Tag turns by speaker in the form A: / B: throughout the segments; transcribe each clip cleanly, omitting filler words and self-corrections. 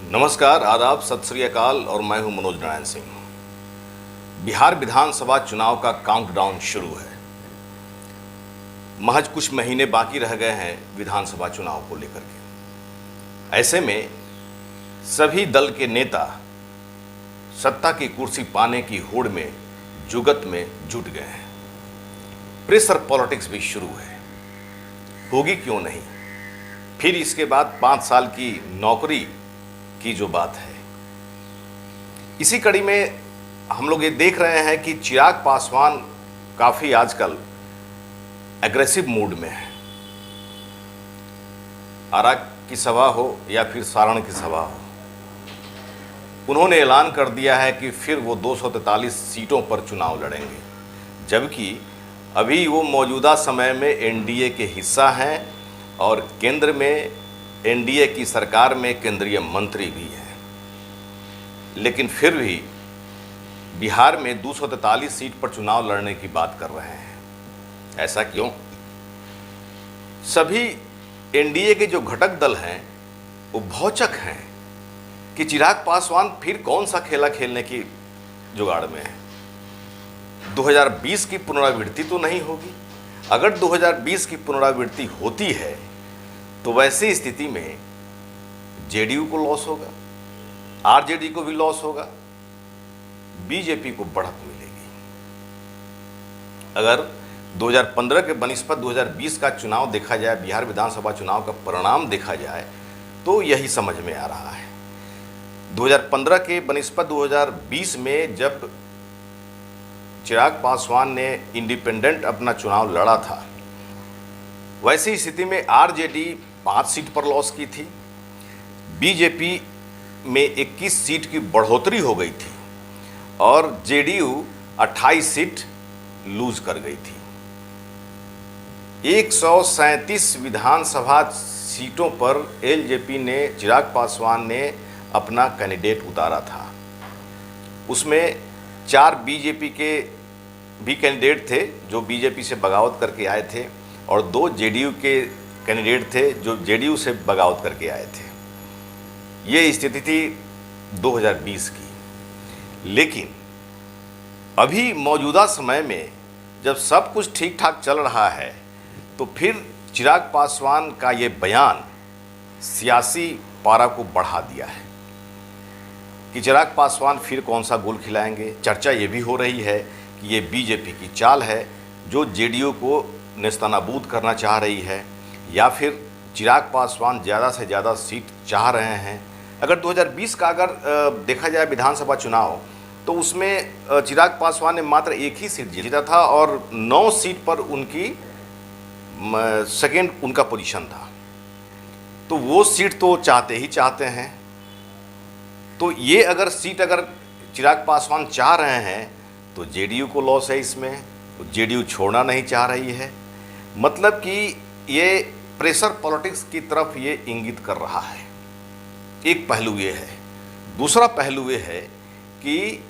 A: नमस्कार, आदाब, सत श्री अकाल और मैं हूं मनोज नारायण सिंह। बिहार विधानसभा चुनाव का काउंटडाउन शुरू है। महज कुछ महीने बाकी रह गए हैं विधानसभा चुनाव को लेकर के। ऐसे में सभी दल के नेता सत्ता की कुर्सी पाने की होड़ में जुगत में जुट गए हैं। प्रेशर पॉलिटिक्स भी शुरू है, होगी क्यों नहीं। फिर इसके बाद 5 साल की नौकरी की जो बात है, इसी कड़ी में हम लोग ये देख रहे हैं कि चिराग पासवान काफ़ी आजकल एग्रेसिव मूड में है। आरा की सभा हो या फिर सारण की सभा हो, उन्होंने ऐलान कर दिया है कि फिर वो 243 सीटों पर चुनाव लड़ेंगे, जबकि अभी वो मौजूदा समय में एनडीए के हिस्सा हैं और केंद्र में एनडीए की सरकार में केंद्रीय मंत्री भी हैं। लेकिन फिर भी बिहार में 243 सीट पर चुनाव लड़ने की बात कर रहे हैं। ऐसा क्यों? सभी एनडीए के जो घटक दल हैं वो भौचक हैं कि चिराग पासवान फिर कौन सा खेला खेलने की जुगाड़ में है। 2020 की पुनरावृत्ति तो नहीं होगी। अगर 2020 की पुनरावृत्ति होती है तो वैसी स्थिति में जेडीयू को लॉस होगा, आरजेडी को भी लॉस होगा, बीजेपी को बढ़त मिलेगी। अगर 2015 के बनिस्पत 2020 का चुनाव देखा जाए, बिहार विधानसभा चुनाव का परिणाम देखा जाए, तो यही समझ में आ रहा है। 2015 के बनिस्पत 2020 में जब चिराग पासवान ने इंडिपेंडेंट अपना चुनाव लड़ा था, वैसी स्थिति में आरजेडी 5 सीट पर लॉस की थी, बीजेपी में 21 सीट की बढ़ोतरी हो गई थी और जेडीयू 28 सीट लूज कर गई थी। 137 विधानसभा सीटों पर एलजेपी ने, चिराग पासवान ने अपना कैंडिडेट उतारा था। उसमें 4 बीजेपी के भी कैंडिडेट थे जो बीजेपी से बगावत करके आए थे और 2 जेडीयू के कैंडिडेट थे जो जेडीयू से बगावत करके आए थे। ये स्थिति थी 2020 की। लेकिन अभी मौजूदा समय में जब सब कुछ ठीक ठाक चल रहा है, तो फिर चिराग पासवान का ये बयान सियासी पारा को बढ़ा दिया है कि चिराग पासवान फिर कौन सा गोल खिलाएंगे। चर्चा ये भी हो रही है कि ये बीजेपी की चाल है जो जेडीयू को नेस्तनाबूद करना चाह रही है, या फिर चिराग पासवान ज़्यादा से ज़्यादा सीट चाह रहे हैं। अगर 2020 का अगर देखा जाए विधानसभा चुनाव, तो उसमें चिराग पासवान ने मात्र 1 ही सीट जीता था और 9 सीट पर उनकी सेकेंड उनका पोजीशन था। तो वो सीट तो चाहते ही चाहते हैं। तो ये अगर सीट अगर चिराग पासवान चाह रहे हैं तो जेडीयू को लॉस है इसमें, तो जेडीयू छोड़ना नहीं चाह रही है। मतलब कि ये प्रेशर पॉलिटिक्स की तरफ ये इंगित कर रहा है। एक पहलू ये है। दूसरा पहलू ये है कि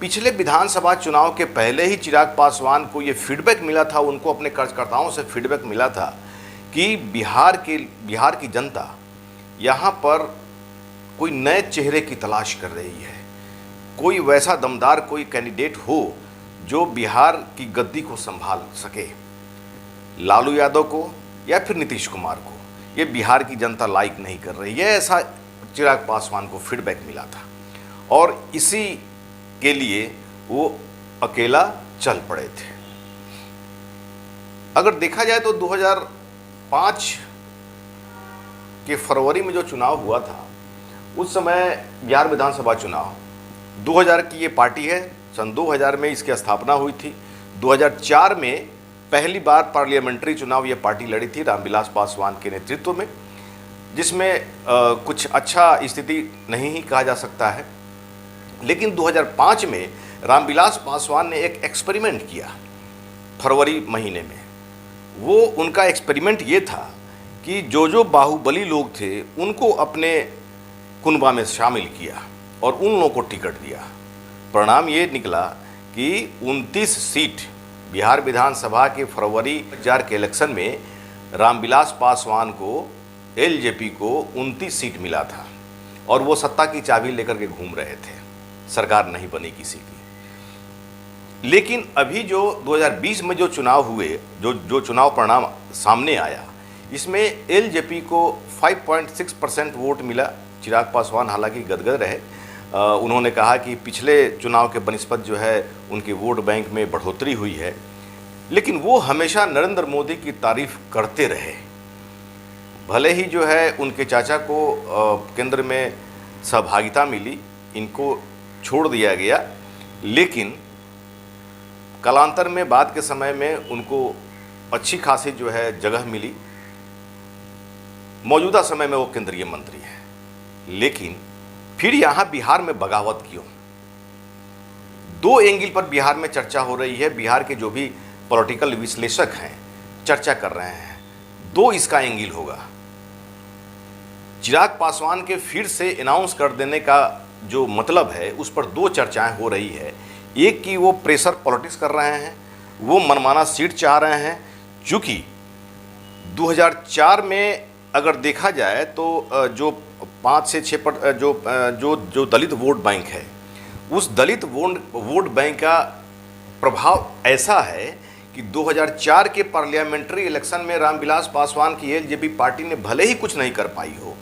A: पिछले विधानसभा चुनाव के पहले ही चिराग पासवान को ये फीडबैक मिला था, उनको अपने कार्यकर्ताओं से फीडबैक मिला था कि बिहार की जनता यहाँ पर कोई नए चेहरे की तलाश कर रही है। कोई वैसा दमदार कोई कैंडिडेट हो जो बिहार की गद्दी को संभाल सके। लालू यादव को या फिर नीतीश कुमार को ये बिहार की जनता लाइक नहीं कर रही है, ऐसा चिराग पासवान को फीडबैक मिला था और इसी के लिए वो अकेला चल पड़े थे। अगर देखा जाए तो 2005 के फरवरी में जो चुनाव हुआ था, उस समय बिहार विधानसभा चुनाव 2000 की ये पार्टी है, सन 2000 में इसकी स्थापना हुई थी। 2004 में पहली बार पार्लियामेंट्री चुनाव ये पार्टी लड़ी थी रामविलास पासवान के नेतृत्व में, जिसमें कुछ अच्छा स्थिति नहीं ही कहा जा सकता है। लेकिन 2005 में रामविलास पासवान ने एक एक्सपेरिमेंट किया फरवरी महीने में। वो उनका एक्सपेरिमेंट ये था कि जो बाहुबली लोग थे उनको अपने कुनबा में शामिल किया और उन लोगों को टिकट दिया। परिणाम ये निकला कि 29 सीट बिहार विधानसभा के फरवरी 2000 के इलेक्शन में रामविलास पासवान को एलजेपी को 29 सीट मिला था और वो सत्ता की चाबी लेकर के घूम रहे थे, सरकार नहीं बनी किसी की। लेकिन अभी जो 2020 में जो चुनाव हुए, जो चुनाव परिणाम सामने आया, इसमें एलजेपी को 5.6% वोट मिला। चिराग पासवान हालांकि गदगद रहे। उन्होंने कहा कि पिछले चुनाव के बनिस्पत जो है उनके वोट बैंक में बढ़ोतरी हुई है, लेकिन वो हमेशा नरेंद्र मोदी की तारीफ करते रहे। भले ही जो है उनके चाचा को केंद्र में सहभागिता मिली, इनको छोड़ दिया गया, लेकिन कालांतर में बाद के समय में उनको अच्छी खासी जो है जगह मिली। मौजूदा समय में वो केंद्रीय मंत्री हैं। लेकिन फिर यहाँ बिहार में बगावत क्यों? दो एंगल पर बिहार में चर्चा हो रही है। बिहार के जो भी पॉलिटिकल विश्लेषक हैं चर्चा कर रहे हैं, दो इसका एंगल होगा। चिराग पासवान के फिर से अनाउंस कर देने का जो मतलब है, उस पर दो चर्चाएं हो रही है। एक कि वो प्रेशर पॉलिटिक्स कर रहे हैं, वो मनमाना सीट चाह रहे हैं। चूँकि 2004 में अगर देखा जाए तो जो 5 से 6 जो दलित वोट बैंक है, उस दलित वोट बैंक का प्रभाव ऐसा है कि 2004 के पार्लियामेंट्री इलेक्शन में रामविलास पासवान की एलजेपी पार्टी ने भले ही कुछ नहीं कर पाई हो,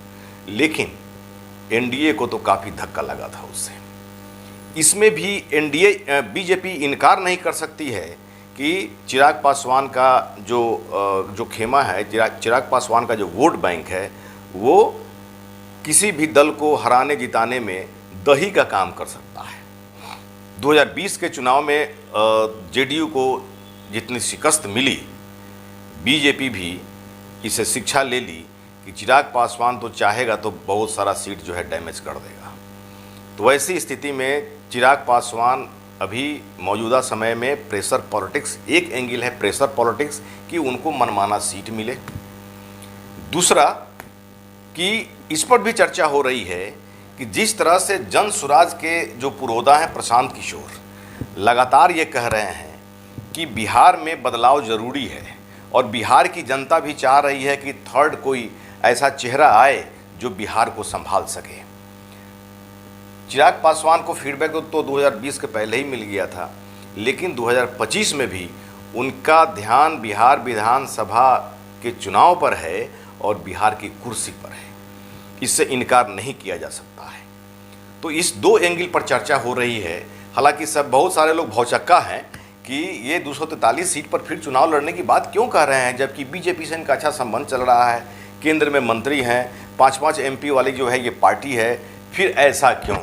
A: लेकिन एनडीए को तो काफ़ी धक्का लगा था उससे। इसमें भी बीजेपी इनकार नहीं कर सकती है कि चिराग पासवान का जो खेमा है, चिराग पासवान का जो वोट बैंक है, वो किसी भी दल को हराने जिताने में दही का काम कर सकता है। 2020 के चुनाव में जेडीयू को जितनी शिकस्त मिली, बीजेपी भी इसे शिक्षा ले ली कि चिराग पासवान तो चाहेगा तो बहुत सारा सीट जो है डैमेज कर देगा। तो ऐसी स्थिति में चिराग पासवान अभी मौजूदा समय में प्रेशर पॉलिटिक्स, एक एंगल है प्रेशर पॉलिटिक्स कि उनको मनमाना सीट मिले। दूसरा कि इस पर भी चर्चा हो रही है कि जिस तरह से जन स्वराज के जो पुरोधा हैं प्रशांत किशोर लगातार ये कह रहे हैं कि बिहार में बदलाव ज़रूरी है और बिहार की जनता भी चाह रही है कि थर्ड कोई ऐसा चेहरा आए जो बिहार को संभाल सके। चिराग पासवान को फीडबैक तो 2020 के पहले ही मिल गया था, लेकिन 2025 में भी उनका ध्यान बिहार विधानसभा के चुनाव पर है और बिहार की कुर्सी पर है। इससे इनकार नहीं किया जा सकता है। तो इस दो एंगल पर चर्चा हो रही है। हालांकि बहुत सारे लोग भौचक्का हैं कि ये 243 सीट पर फिर चुनाव लड़ने की बात क्यों कर रहे हैं, जबकि बीजेपी से इनका अच्छा संबंध चल रहा है, केंद्र में मंत्री हैं, 5-5 एमपी वाली जो है ये पार्टी है, फिर ऐसा क्यों?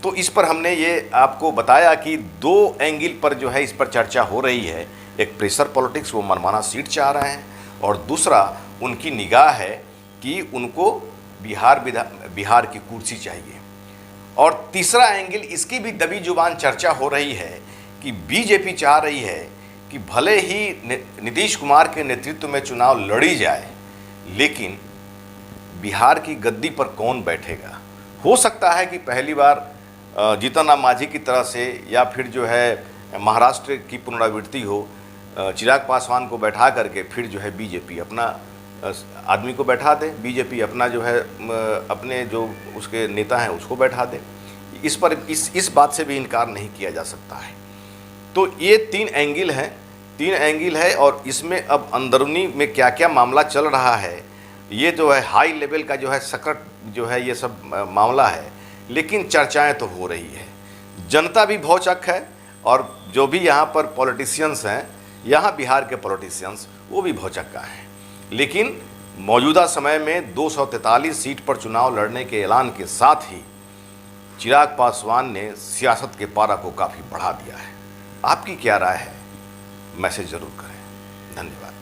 A: तो इस पर हमने ये आपको बताया कि दो एंगल पर जो है इस पर चर्चा हो रही है। एक प्रेशर पॉलिटिक्स, वो मनमाना सीट चाह रहे हैं, और दूसरा उनकी निगाह है कि उनको बिहार की कुर्सी चाहिए। और तीसरा एंगल, इसकी भी दबी जुबान चर्चा हो रही है कि बीजेपी चाह रही है कि भले ही नीतीश कुमार के नेतृत्व में चुनाव लड़ी जाए, लेकिन बिहार की गद्दी पर कौन बैठेगा। हो सकता है कि पहली बार जीतन राम मांझी की तरह से, या फिर जो है महाराष्ट्र की पुनरावृत्ति हो, चिराग पासवान को बैठा करके फिर जो है बीजेपी अपना आदमी को बैठा दे, बीजेपी अपना जो है अपने जो उसके नेता हैं उसको बैठा दे। इस बात से भी इनकार नहीं किया जा सकता है। तो ये तीन एंगल है और इसमें अब अंदरूनी में क्या क्या मामला चल रहा है, ये जो है हाई लेवल का जो है सकट जो है ये सब मामला है, लेकिन चर्चाएं तो हो रही है। जनता भी भौचक है और जो भी यहाँ पर पॉलिटिशियंस हैं, यहाँ बिहार के पॉलिटिशियंस, वो भी भौचक्का हैं। लेकिन मौजूदा समय में 243 सीट पर चुनाव लड़ने के ऐलान के साथ ही चिराग पासवान ने सियासत के पारा को काफ़ी बढ़ा दिया है। आपकी क्या राय है? मैसेज ज़रूर करें। धन्यवाद।